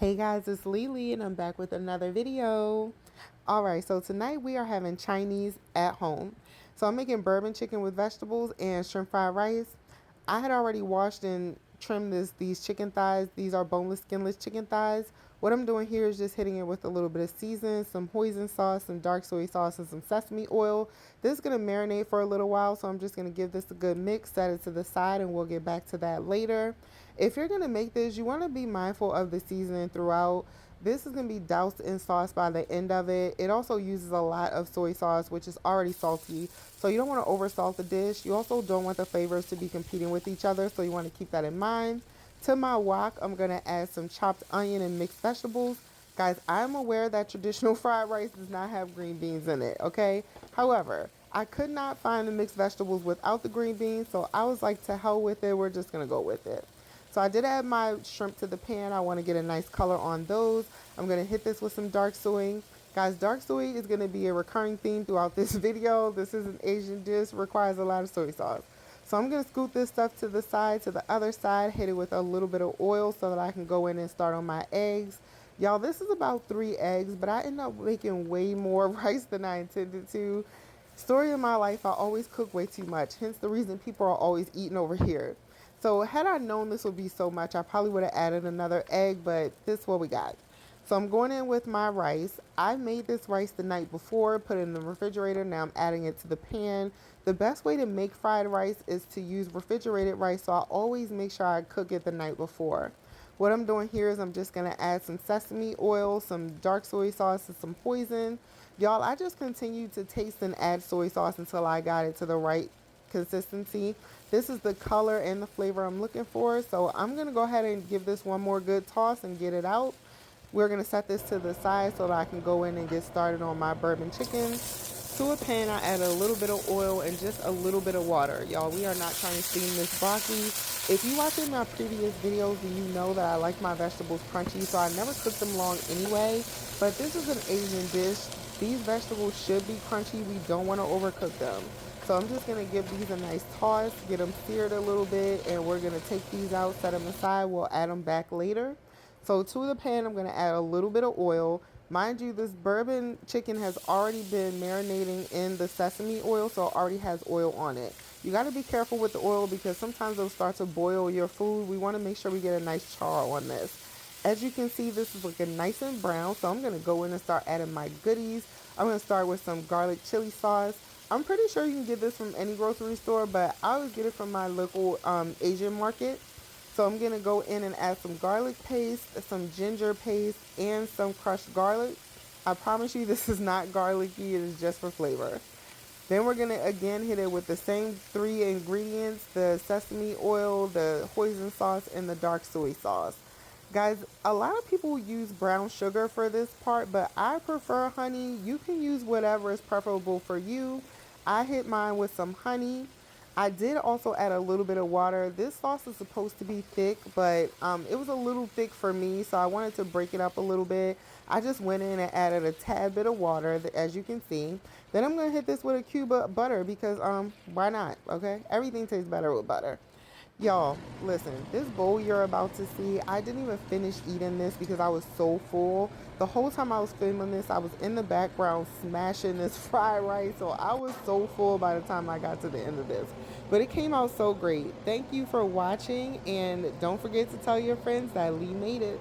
Hey guys, it's Lily and I'm back with another video. Alright, so tonight we are having Chinese at home. So I'm making bourbon chicken with vegetables and shrimp fried rice. I had already washed and trimmed these chicken thighs. These are boneless, skinless chicken thighs. What I'm doing here is just hitting it with a little bit of season, some hoisin sauce, some dark soy sauce, and some sesame oil. This is going to marinate for a little while, so I'm just going to give this a good mix, set it to the side, and we'll get back to that later. If you're going to make this, you want to be mindful of the seasoning throughout. This is going to be doused in sauce by the end of it. It also uses a lot of soy sauce, which is already salty. So you don't want to oversalt the dish. You also don't want the flavors to be competing with each other. So you want to keep that in mind. To my wok, I'm going to add some chopped onion and mixed vegetables. Guys, I'm aware that traditional fried rice does not have green beans in it, okay? However, I could not find the mixed vegetables without the green beans. So I was like, to hell with it. We're just going to go with it. So I did add my shrimp to the pan. I want to get a nice color on those. I'm going to hit this with some dark soy. Guys, dark soy is going to be a recurring theme throughout this video. This is an Asian dish, requires a lot of soy sauce. So I'm going to scoot this stuff to the side, to the other side, hit it with a little bit of oil so that I can go in and start on my eggs. Y'all, this is about 3 eggs, but I ended up making way more rice than I intended to. Story of my life, I always cook way too much, hence the reason people are always eating over here. So had I known this would be so much, I probably would have added another egg, but this is what we got. So I'm going in with my rice. I made this rice the night before, put it in the refrigerator. Now I'm adding it to the pan. The best way to make fried rice is to use refrigerated rice, so I always make sure I cook it the night before. What I'm doing here is I'm just going to add some sesame oil, some dark soy sauce, and some hoisin. Y'all, I just continued to taste and add soy sauce until I got it to the right consistency. This is the color and the flavor I'm looking for. So I'm going to go ahead and give this one more good toss and get it out. We're going to set this to the side so that I can go in and get started on my bourbon chicken. To a pan, I add a little bit of oil and just a little bit of water. Y'all, we are not trying to steam this broccoli. If you watch my previous videos, then you know that I like my vegetables crunchy, so I never cook them long anyway. But this is an Asian dish. These vegetables should be crunchy. We don't want to overcook them. So I'm just going to give these a nice toss, get them seared a little bit, and we're going to take these out, set them aside. We'll add them back later. So to the pan, I'm going to add a little bit of oil. Mind you, this bourbon chicken has already been marinating in the sesame oil, so it already has oil on it. You got to be careful with the oil because sometimes it'll start to boil your food. We want to make sure we get a nice char on this. As you can see, this is looking nice and brown, so I'm going to go in and start adding my goodies. I'm going to start with some garlic chili sauce. I'm pretty sure you can get this from any grocery store, but I always get it from my local Asian market. So I'm going to go in and add some garlic paste, some ginger paste, and some crushed garlic. I promise you this is not garlicky, it is just for flavor. Then we're going to again hit it with the same 3 ingredients, the sesame oil, the hoisin sauce, and the dark soy sauce. Guys, a lot of people use brown sugar for this part, but I prefer honey. You can use whatever is preferable for you. I hit mine with some honey. I did also add a little bit of water. This sauce is supposed to be thick, but it was a little thick for me, so I wanted to break it up a little bit. I just went in and added a tad bit of water, as you can see. Then I'm going to hit this with a cube of butter because why not, okay? Everything tastes better with butter. Y'all, listen, this bowl you're about to see, I didn't even finish eating this because I was so full. The whole time I was filming this, I was in the background smashing this fried rice, so I was so full by the time I got to the end of this. But it came out so great. Thank you for watching, and don't forget to tell your friends that Lee made it.